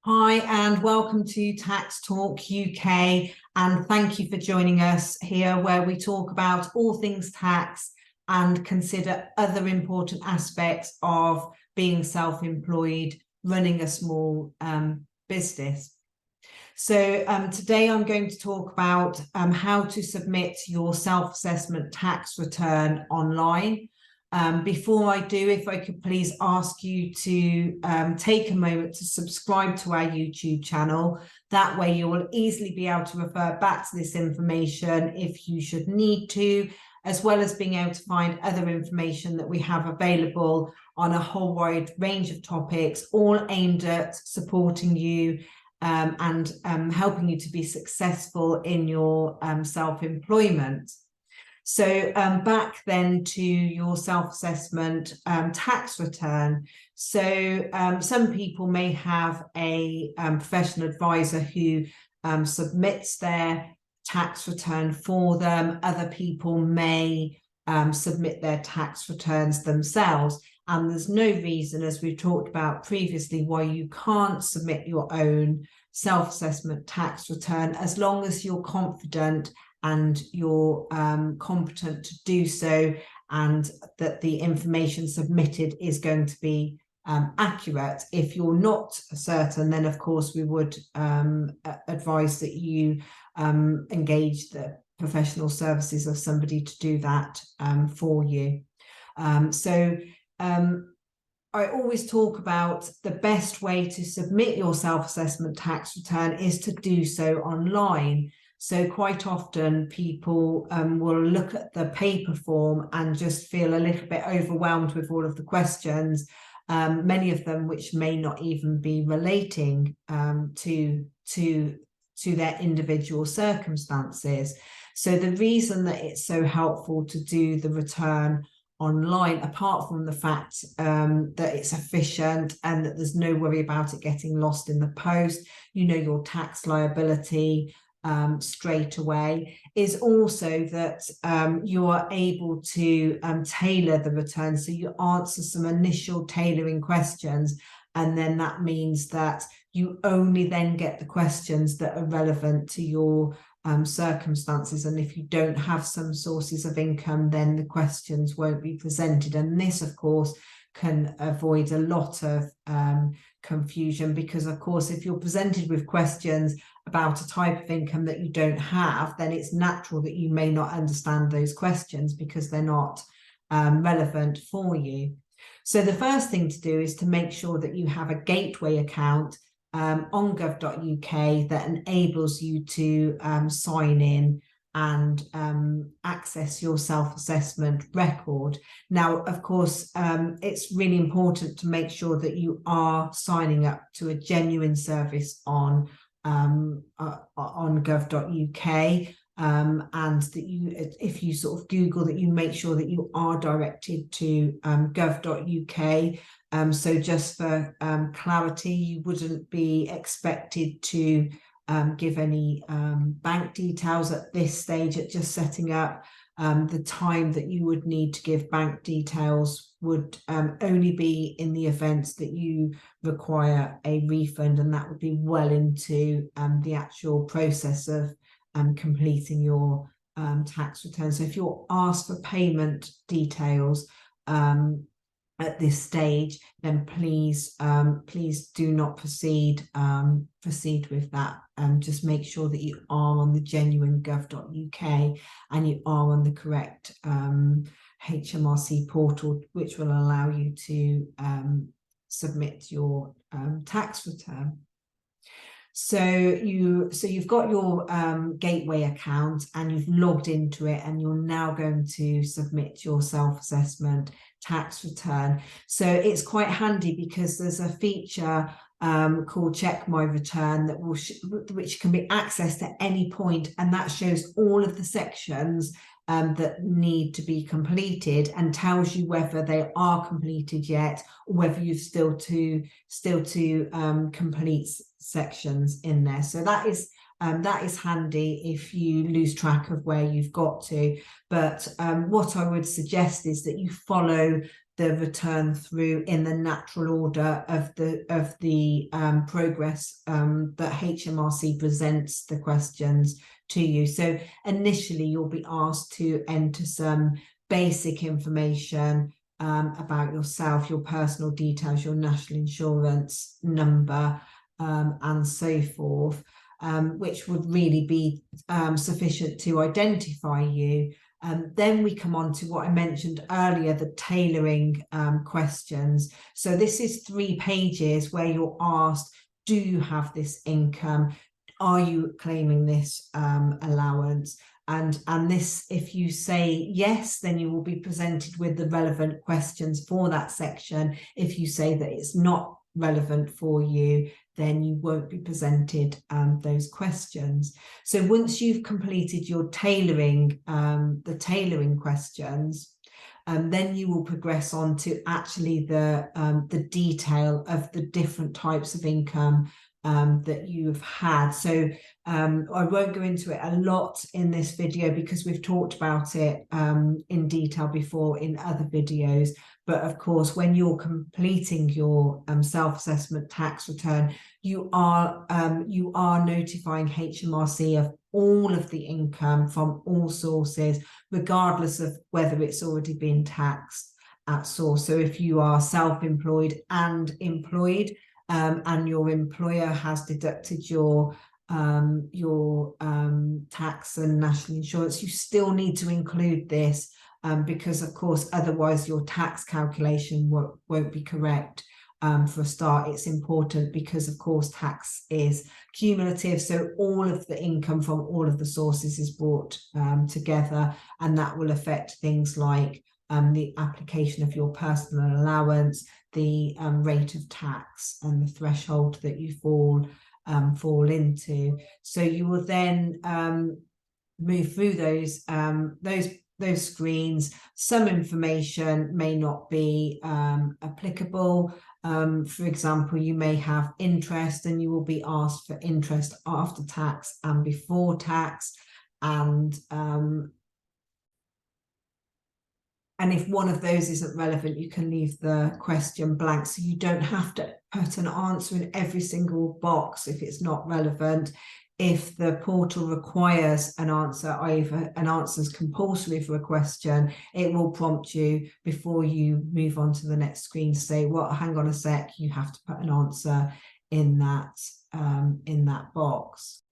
Hi, and welcome to Tax Talk UK. And thank you for joining us here, where we talk about all things tax and consider other important aspects of being self-employed, running a small business. So today I'm going to talk about how to submit your self-assessment tax return online. Before I do, if I could please ask you to take a moment to subscribe to our YouTube channel. That way you will easily be able to refer back to this information if you should need to, as well as being able to find other information that we have available on a whole wide range of topics, all aimed at supporting you and helping you to be successful in your self-employment. So back then to your self-assessment tax return. So some people may have a professional advisor who submits their tax return for them. Other people may submit their tax returns themselves. And there's no reason, as we've talked about previously, why you can't submit your own self-assessment tax return, as long as you're confident and you're competent to do so, and that the information submitted is going to be accurate. If you're not certain, then of course we would advise that you engage the professional services of somebody to do that for you. I always talk about the best way to submit your self-assessment tax return is to do so online. So quite often people will look at the paper form and just feel a little bit overwhelmed with all of the questions, many of them which may not even be relating to their individual circumstances. So the reason that it's so helpful to do the return online, apart from the fact that it's efficient and that there's no worry about it getting lost in the post, you know your tax liability straight away, is also that you are able to tailor the return. So you answer some initial tailoring questions, and then that means that you only then get the questions that are relevant to your circumstances. And if you don't have some sources of income, then the questions won't be presented. And this, of course, can avoid a lot of confusion, because of course if you're presented with questions about a type of income that you don't have, then it's natural that you may not understand those questions because they're not relevant for you. So the first thing to do is to make sure that you have a gateway account on gov.uk that enables you to sign in and access your self-assessment record. Now, of course, it's really important to make sure that you are signing up to a genuine service on gov.uk, and that you, if you sort of Google, that you make sure that you are directed to gov.uk. So just for clarity, you wouldn't be expected to give any bank details at this stage. At just setting up, the time that you would need to give bank details would only be in the event that you require a refund, and that would be well into the actual process of completing your tax return. So if you're asked for payment details at this stage, then please do not proceed with that. Just make sure that you are on the genuine gov.uk and you are on the correct HMRC portal, which will allow you to submit your tax return. So you've got your gateway account and you've logged into it, and you're now going to submit your self-assessment tax return. So it's quite handy because there's a feature called Check My Return that will which can be accessed at any point, and that shows all of the sections that need to be completed and tells you whether they are completed yet, or whether you've still to complete sections in there. So that is handy if you lose track of where you've got to. But what I would suggest is that you follow the return through in the natural order of the progress that HMRC presents the questions to you. So initially you'll be asked to enter some basic information about yourself, your personal details, your national insurance number, and so forth, which would really be sufficient to identify you. Then we come on to what I mentioned earlier, the tailoring questions. So this is 3 pages where you're asked, do you have this income? Are you claiming this allowance? And this, if you say yes, then you will be presented with the relevant questions for that section. If you say that it's not relevant for you, then you won't be presented those questions. So once you've completed your tailoring, the tailoring questions, then you will progress on to actually the detail of the different types of income that you've had. So I won't go into it a lot in this video because we've talked about it in detail before in other videos. But of course, when you're completing your self-assessment tax return, you are notifying HMRC of all of the income from all sources, regardless of whether it's already been taxed at source. So if you are self-employed and employed, and your employer has deducted your tax and national insurance, you still need to include this because, of course, otherwise your tax calculation won't be correct. For a start, it's important because, of course, tax is cumulative. So all of the income from all of the sources is brought together, and that will affect things like the application of your personal allowance, the rate of tax, and the threshold that you fall into. So you will then move through those screens. Some information may not be applicable. For example, you may have interest, and you will be asked for interest after tax and before tax, and if one of those isn't relevant, you can leave the question blank. So you don't have to put an answer in every single box if it's not relevant. If the portal requires an answer, either an answer is compulsory for a question, it will prompt you before you move on to the next screen to say, well, hang on a sec, you have to put an answer in that box.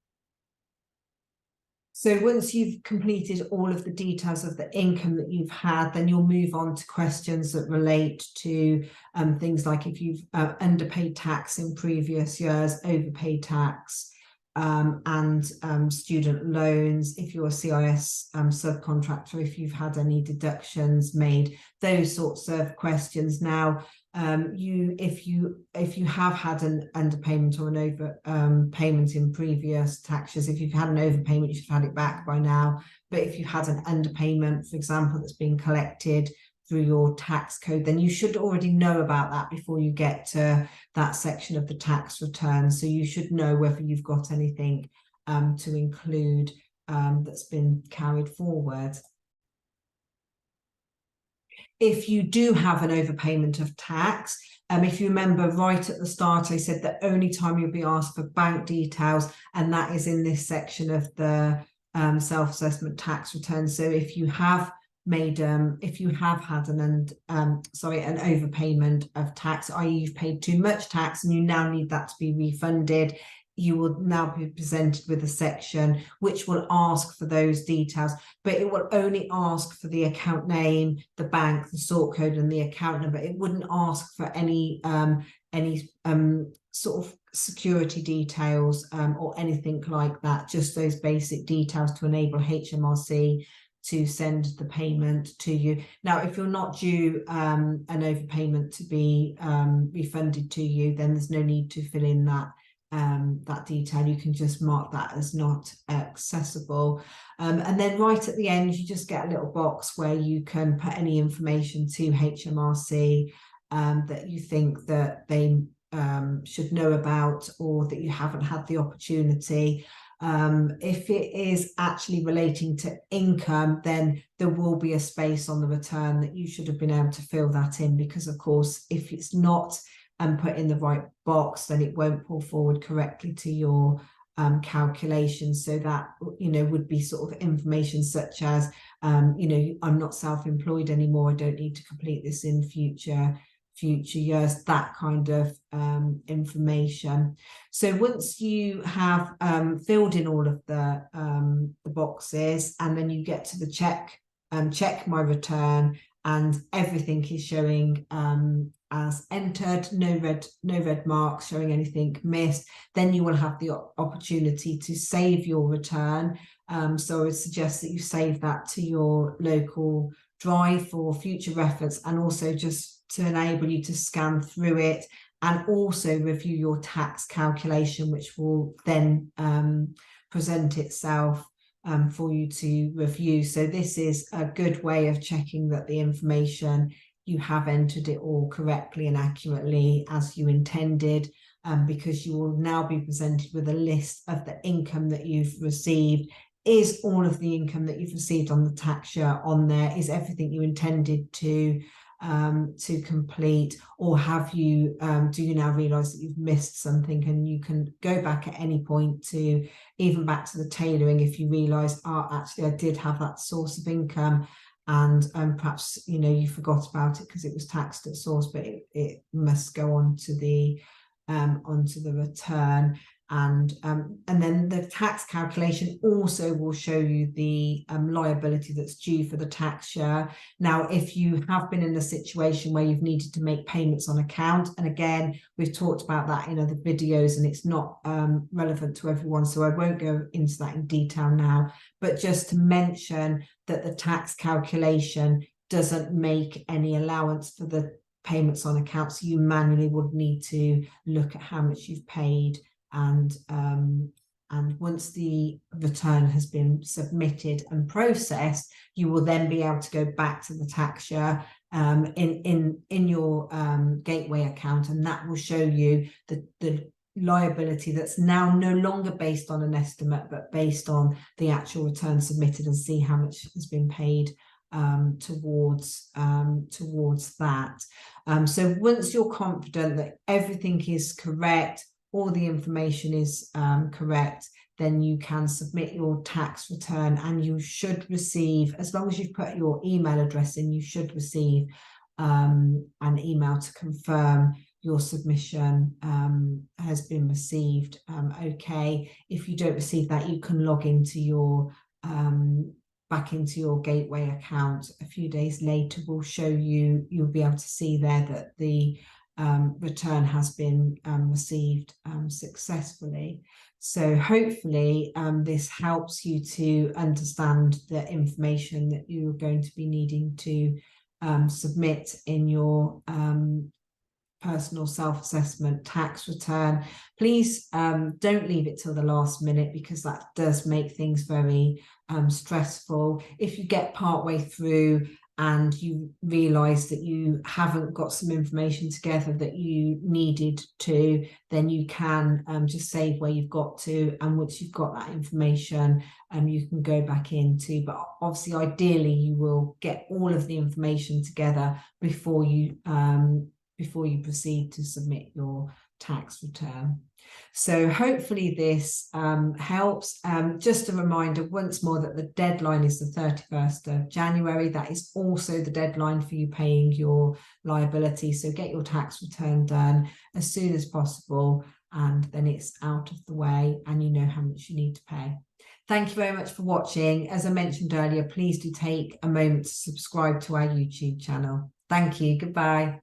So once you've completed all of the details of the income that you've had, then you'll move on to questions that relate to things like if you've underpaid tax in previous years, overpaid tax, and student loans, if you're a CIS subcontractor, if you've had any deductions made, those sorts of questions. Now, if you have had an underpayment or an overpayment in previous taxes, if you've had an overpayment, you should have had it back by now. But if you've had an underpayment, for example, that's been collected through your tax code, then you should already know about that before you get to that section of the tax return. So you should know whether you've got anything to include that's been carried forward. If you do have an overpayment of tax, if you remember right at the start, I said the only time you'll be asked for bank details, and that is in this section of the self-assessment tax return. So if you have made if you have had an overpayment of tax, i.e. you've paid too much tax and you now need that to be refunded, you will now be presented with a section which will ask for those details, but it will only ask for the account name, the bank, the sort code, and the account number. It wouldn't ask for any sort of security details or anything like that, just those basic details to enable HMRC to send the payment to you. Now, if you're not due an overpayment to be refunded to you, then there's no need to fill in that detail. You can just mark that as not accessible. And then right at the end, you just get a little box where you can put any information to HMRC that you think that they should know about, or that you haven't had the opportunity. If it is actually relating to income, then there will be a space on the return that you should have been able to fill that in, because of course, if it's not put in the right box, then it won't pull forward correctly to your calculations. So that, you know, would be sort of information such as, you know, I'm not self-employed anymore, I don't need to complete this in future years, that kind of information. So once you have filled in all of the boxes, and then you get to the check my return, and everything is showing as entered, no red marks showing anything missed, then you will have the opportunity to save your return. So I would suggest that you save that to your local drive for future reference, and also just to enable you to scan through it and also review your tax calculation, which will then present itself for you to review. So this is a good way of checking that the information, you have entered it all correctly and accurately as you intended, because you will now be presented with a list of the income that you've received. Is all of the income that you've received on the tax year on there? Is everything you intended to complete, or have you do you now realize that you've missed something? And you can go back at any point to, even back to the tailoring, if you realize, actually I did have that source of income, and perhaps, you know, you forgot about it because it was taxed at source, but it must go on to the onto the return. And then the tax calculation also will show you the liability that's due for the tax year. Now, if you have been in a situation where you've needed to make payments on account, and again, we've talked about that in other videos, and it's not relevant to everyone, so I won't go into that in detail now, but just to mention that the tax calculation doesn't make any allowance for the payments on account, so you manually would need to look at how much you've paid. And once the return has been submitted and processed, you will then be able to go back to the tax year in your gateway account, and that will show you the liability that's now no longer based on an estimate, but based on the actual return submitted, and see how much has been paid towards that. So once you're confident that everything is correct, all the information is correct, then you can submit your tax return, and you should receive, as long as you've put your email address in, you should receive an email to confirm your submission has been received. Okay, if you don't receive that, you can log into your back into your gateway account a few days later. Will show you, you'll be able to see there that the return has been received successfully. So hopefully this helps you to understand the information that you're going to be needing to submit in your personal self-assessment tax return. Please don't leave it till the last minute, because that does make things very stressful. If you get partway through and you realize that you haven't got some information together that you needed to, then you can just save where you've got to, and once you've got that information, you can go back into, but obviously ideally you will get all of the information together before you proceed to submit your tax return. So hopefully this helps. Just a reminder once more that the deadline is the 31st of January. That is also the deadline for you paying your liability. So get your tax return done as soon as possible, and then it's out of the way and you know how much you need to pay. Thank you very much for watching. As I mentioned earlier, please do take a moment to subscribe to our YouTube channel. Thank you. Goodbye.